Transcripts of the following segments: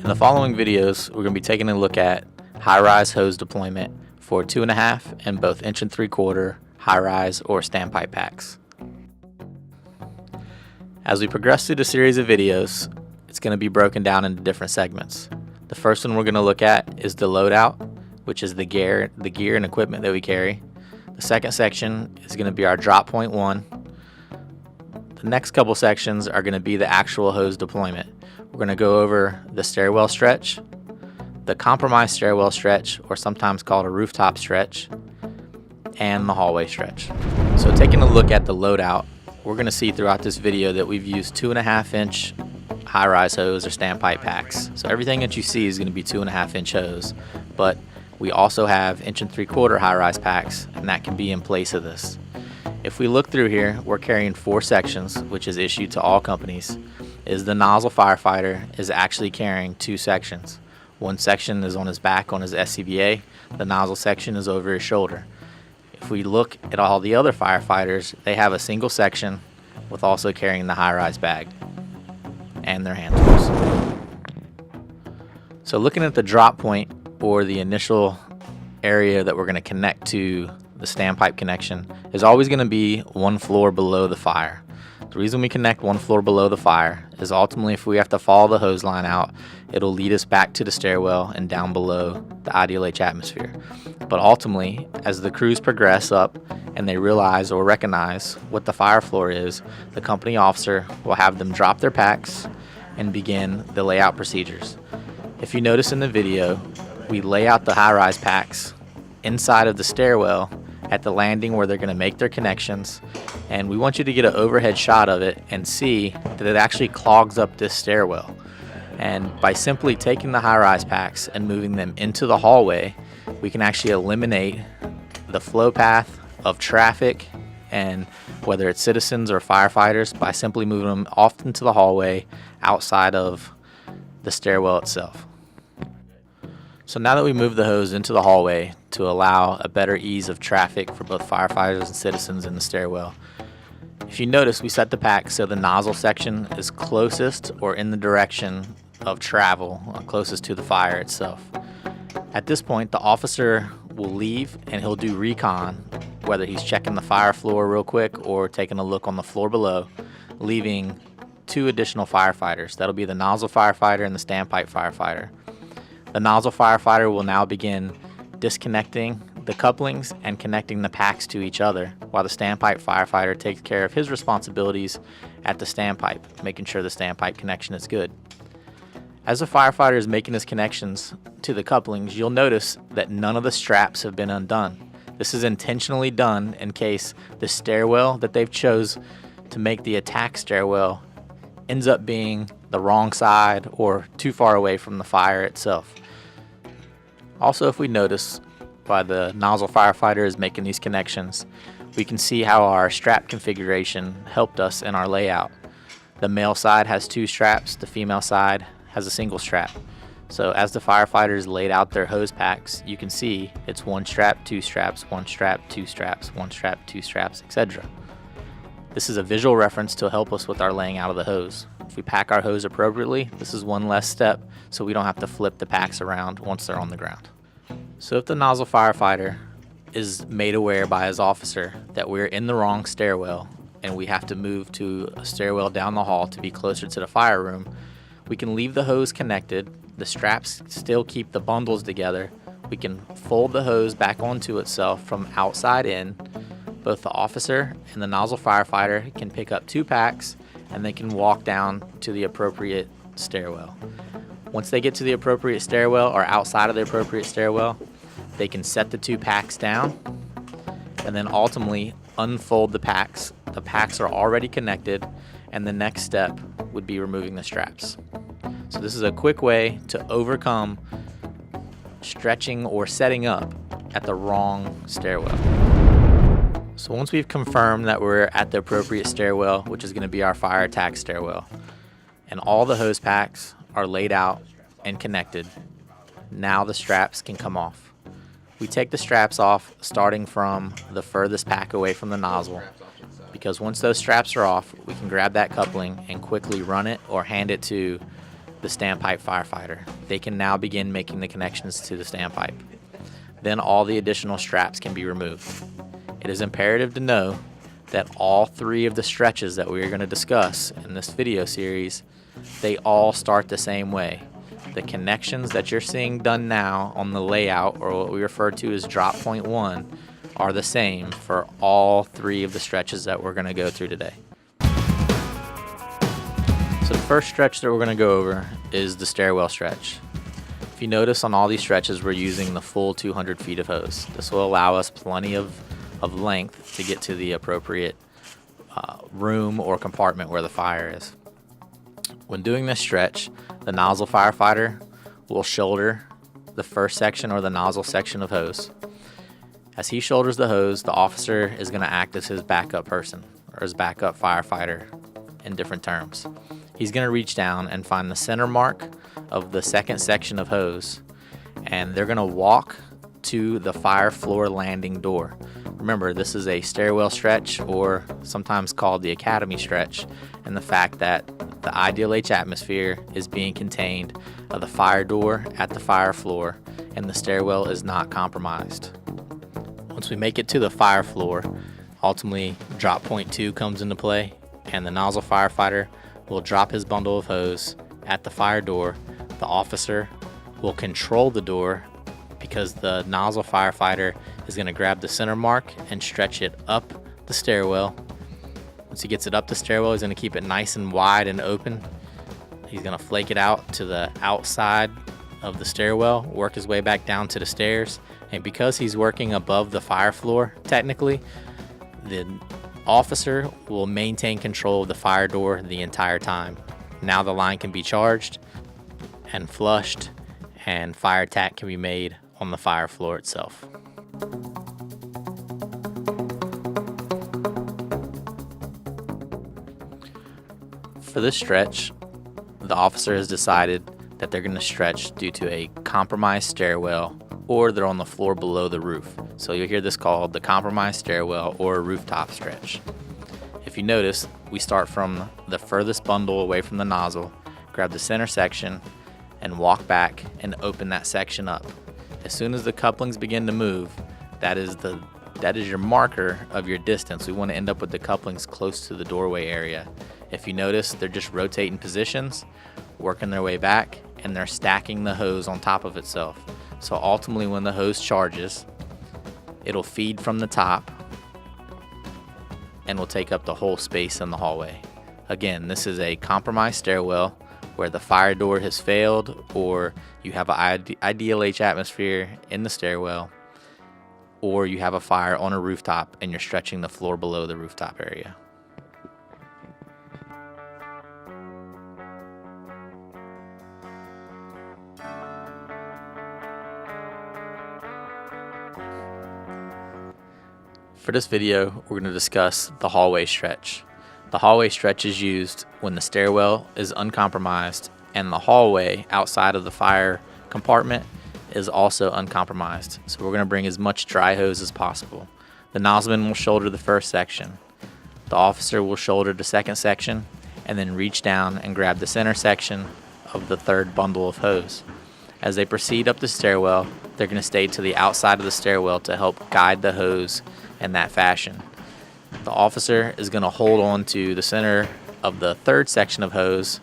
In the following videos, we're going to be taking a look at high-rise hose deployment for 2.5 and both 1 3/4 high-rise or standpipe packs. As we progress through the series of videos, it's going to be broken down into different segments. The first one we're going to look at is the loadout, which is the gear and equipment that we carry. The second section is going to be our drop point 1. The next couple sections are going to be the actual hose deployment. We're going to go over the stairwell stretch, the compromised stairwell stretch, or sometimes called a rooftop stretch, and the hallway stretch. So taking a look at the loadout, we're going to see throughout this video that we've used 2.5-inch high-rise hose or standpipe packs. So everything that you see is going to be 2.5-inch hose, but we also have 1 3/4 high-rise packs, and that can be in place of this. If we look through here, we're carrying 4 sections, which is issued to all companies. The nozzle firefighter is actually carrying 2 sections. One section is on his back on his SCBA, the nozzle section is over his shoulder. If we look at all the other firefighters, they have a single section with also carrying the high-rise bag and their hand tools. So looking at the drop point, or the initial area that we're going to connect to the standpipe connection, is always going to be 1 floor below the fire. The reason we connect 1 floor below the fire is ultimately if we have to follow the hose line out, it'll lead us back to the stairwell and down below the ideal H atmosphere. But ultimately, as the crews progress up and they realize or recognize what the fire floor is, the company officer will have them drop their packs and begin the layout procedures. If you notice in the video, we lay out the high-rise packs inside of the stairwell at the landing where they're going to make their connections, and we want you to get an overhead shot of it and see that it actually clogs up this stairwell. And by simply taking the high-rise packs and moving them into the hallway, we can actually eliminate the flow path of traffic, and whether it's citizens or firefighters, by simply moving them off into the hallway outside of the stairwell itself. So now that we move the hose into the hallway to allow a better ease of traffic for both firefighters and citizens in the stairwell, if you notice, we set the pack so the nozzle section is closest or in the direction of travel, closest to the fire itself. At this point, the officer will leave and he'll do recon, whether he's checking the fire floor real quick or taking a look on the floor below, leaving 2 additional firefighters. That'll be the nozzle firefighter and the standpipe firefighter. The nozzle firefighter will now begin disconnecting the couplings and connecting the packs to each other, while the standpipe firefighter takes care of his responsibilities at the standpipe, making sure the standpipe connection is good. As the firefighter is making his connections to the couplings, you'll notice that none of the straps have been undone. This is intentionally done in case the stairwell that they've chose to make the attack stairwell ends up being the wrong side or too far away from the fire itself. Also, if we notice, while the nozzle firefighter is making these connections, we can see how our strap configuration helped us in our layout. The male side has 2 straps, the female side has a single strap. So as the firefighters laid out their hose packs, you can see it's 1 strap, 2 straps, 1 strap, 2 straps, 1 strap, 2 straps, etc. This is a visual reference to help us with our laying out of the hose. If we pack our hose appropriately, this is 1 less step, so we don't have to flip the packs around once they're on the ground. So if the nozzle firefighter is made aware by his officer that we're in the wrong stairwell and we have to move to a stairwell down the hall to be closer to the fire room, we can leave the hose connected, the straps still keep the bundles together, we can fold the hose back onto itself from outside in. Both the officer and the nozzle firefighter can pick up 2 packs and they can walk down to the appropriate stairwell. Once they get to the appropriate stairwell or outside of the appropriate stairwell, they can set the 2 packs down and then ultimately unfold the packs. The packs are already connected, and the next step would be removing the straps. So this is a quick way to overcome stretching or setting up at the wrong stairwell. So once we've confirmed that we're at the appropriate stairwell, which is going to be our fire attack stairwell, and all the hose packs are laid out and connected, now the straps can come off. We take the straps off starting from the furthest pack away from the nozzle, because once those straps are off, we can grab that coupling and quickly run it or hand it to the standpipe firefighter. They can now begin making the connections to the standpipe. Then all the additional straps can be removed. It is imperative to know that all 3 of the stretches that we are going to discuss in this video series, they all start the same way. The connections that you're seeing done now on the layout, or what we refer to as drop point 1, are the same for all 3 of the stretches that we're going to go through today. So the first stretch that we're going to go over is the stairwell stretch. If you notice on all these stretches, we're using the full 200 feet of hose. This will allow us plenty of length to get to the appropriate room or compartment where the fire is. When doing this stretch, the nozzle firefighter will shoulder the first section or the nozzle section of hose. As he shoulders the hose, the officer is going to act as his backup person, or his backup firefighter in different terms. He's going to reach down and find the center mark of the second section of hose, and they're going to walk to the fire floor landing door. Remember, this is a stairwell stretch, or sometimes called the academy stretch, and the fact that the ideal H atmosphere is being contained of the fire door at the fire floor, and the stairwell is not compromised. Once we make it to the fire floor, ultimately drop point 2 comes into play, and the nozzle firefighter will drop his bundle of hose at the fire door. The officer will control the door because the nozzle firefighter is going to grab the center mark and stretch it up the stairwell. Once he gets it up the stairwell, he's going to keep it nice and wide and open. He's going to flake it out to the outside of the stairwell, work his way back down to the stairs, and because he's working above the fire floor, technically, the officer will maintain control of the fire door the entire time. Now the line can be charged and flushed, and fire attack can be made on the fire floor itself. For this stretch, the officer has decided that they're going to stretch due to a compromised stairwell, or they're on the floor below the roof. So you'll hear this called the compromised stairwell or rooftop stretch. If you notice, we start from the furthest bundle away from the nozzle, grab the center section, and walk back and open that section up. As soon as the couplings begin to move, that is your marker of your distance. We want to end up with the couplings close to the doorway area. If you notice, they're just rotating positions, working their way back, and they're stacking the hose on top of itself. So ultimately, when the hose charges, it'll feed from the top and will take up the whole space in the hallway. Again, this is a compromised stairwell where the fire door has failed, or you have an ideal H atmosphere in the stairwell, or you have a fire on a rooftop and you're stretching the floor below the rooftop area. For this video, we're going to discuss the hallway stretch. The hallway stretch is used when the stairwell is uncompromised and the hallway outside of the fire compartment is also uncompromised. So we're going to bring as much dry hose as possible. The nozzleman will shoulder the first section. The officer will shoulder the second section and then reach down and grab the center section of the third bundle of hose. As they proceed up the stairwell, they're going to stay to the outside of the stairwell to help guide the hose in that fashion. The officer is going to hold on to the center of the third section of hose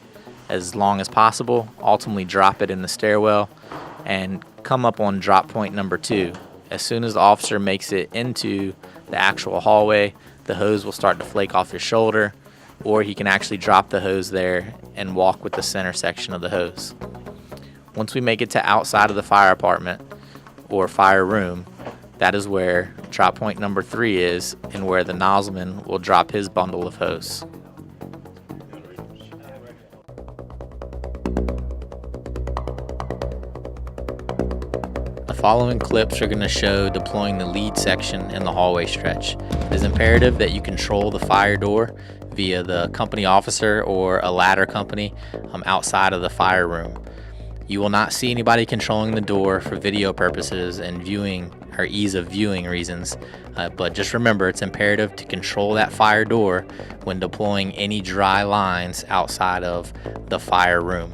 as long as possible, ultimately drop it in the stairwell, and come up on drop point number 2. As soon as the officer makes it into the actual hallway, the hose will start to flake off his shoulder, or he can actually drop the hose there and walk with the center section of the hose. Once we make it to outside of the fire apartment or fire room, that is where drop point number 3 is, and where the nozzleman will drop his bundle of hose. The following clips are going to show deploying the lead section in the hallway stretch. It is imperative that you control the fire door via the company officer or a ladder company outside of the fire room. You will not see anybody controlling the door for video purposes and viewing or ease of viewing reasons, but just remember, it's imperative to control that fire door when deploying any dry lines outside of the fire room.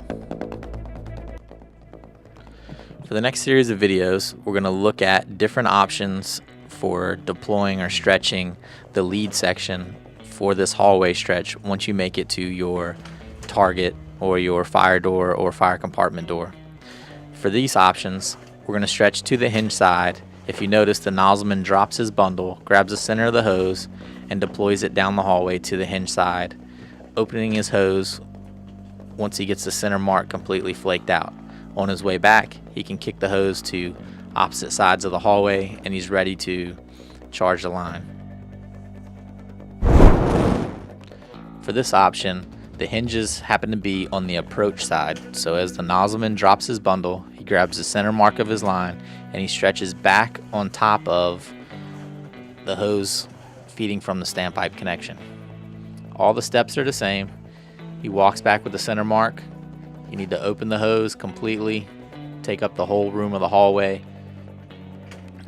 For the next series of videos, we're going to look at different options for deploying or stretching the lead section for this hallway stretch once you make it to your target or your fire door or fire compartment door. For these options, we're going to stretch to the hinge side. If you notice, the nozzleman drops his bundle, grabs the center of the hose, and deploys it down the hallway to the hinge side, opening his hose once he gets the center mark completely flaked out. On his way back, he can kick the hose to opposite sides of the hallway, and he's ready to charge the line. For this option, the hinges happen to be on the approach side, so as the nozzleman drops his bundle, he grabs the center mark of his line and he stretches back on top of the hose feeding from the standpipe connection. All the steps are the same. He walks back with the center mark. You need to open the hose completely, take up the whole room of the hallway.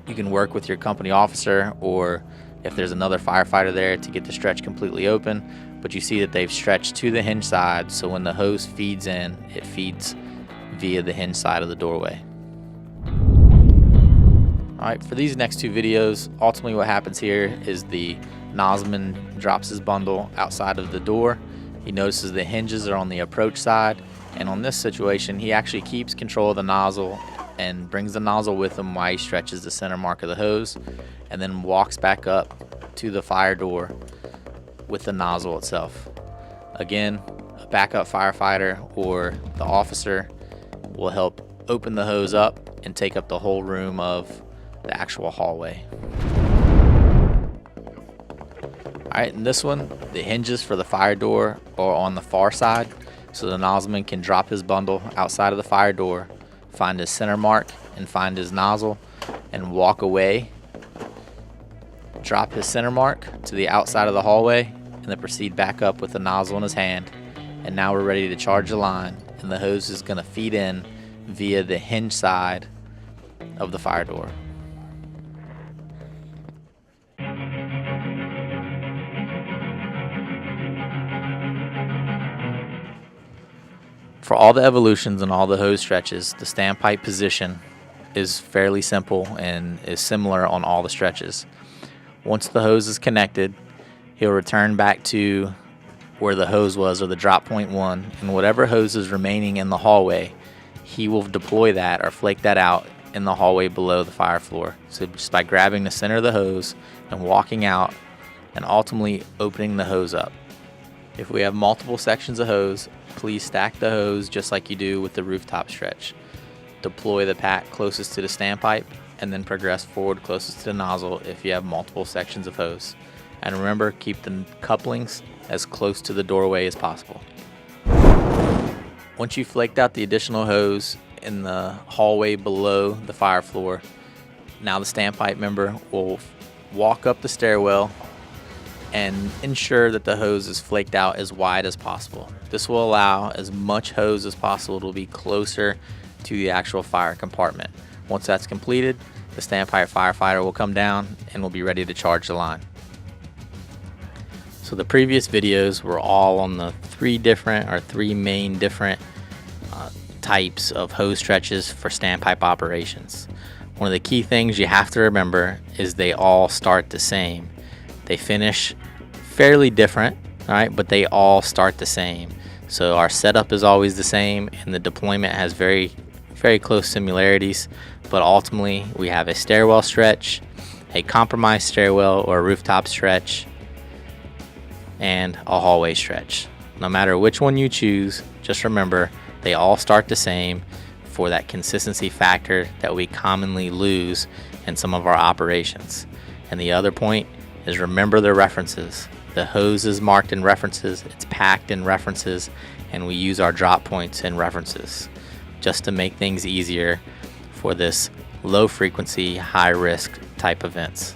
You can work with your company officer, or if there's another firefighter there, to get the stretch completely open. But you see that they've stretched to the hinge side, so when the hose feeds in, it feeds via the hinge side of the doorway. Alright, for these next two videos, ultimately what happens here is the nozzleman drops his bundle outside of the door. He notices the hinges are on the approach side, and on this situation, he actually keeps control of the nozzle and brings the nozzle with him while he stretches the center mark of the hose, and then walks back up to the fire door with the nozzle itself. Again, a backup firefighter or the officer will help open the hose up and take up the whole room of the actual hallway. Alright, in this one, the hinges for the fire door are on the far side, so the nozzleman can drop his bundle outside of the fire door, find his center mark and find his nozzle, and walk away, drop his center mark to the outside of the hallway, and then proceed back up with the nozzle in his hand. And now we're ready to charge the line, and the hose is going to feed in via the hinge side of the fire door. For all the evolutions and all the hose stretches, the standpipe position is fairly simple and is similar on all the stretches. Once the hose is connected, he'll return back to where the hose was, or the drop point one, and whatever hose is remaining in the hallway, he will deploy that or flake that out in the hallway below the fire floor. So just by grabbing the center of the hose and walking out and ultimately opening the hose up. If we have multiple sections of hose, please stack the hose just like you do with the rooftop stretch. Deploy the pack closest to the standpipe and then progress forward closest to the nozzle if you have multiple sections of hose. And remember, keep the couplings as close to the doorway as possible. Once you've flaked out the additional hose in the hallway below the fire floor, now the standpipe member will walk up the stairwell and ensure that the hose is flaked out as wide as possible. This will allow as much hose as possible to be closer to the actual fire compartment. Once that's completed, the standpipe firefighter will come down and will be ready to charge the line. So the previous videos were all on the three main different types of hose stretches for standpipe operations. One of the key things you have to remember is they all start the same. They finish fairly different, all right, but they all start the same. So our setup is always the same, and the deployment has very close similarities, but ultimately we have a stairwell stretch, a compromised stairwell or rooftop stretch, and a hallway stretch. No matter which one you choose, just remember they all start the same for that consistency factor that we commonly lose in some of our operations. And the other point is, remember the references. The hose is marked in references, it's packed in references, and we use our drop points in references just to make things easier for this low frequency, high risk type events.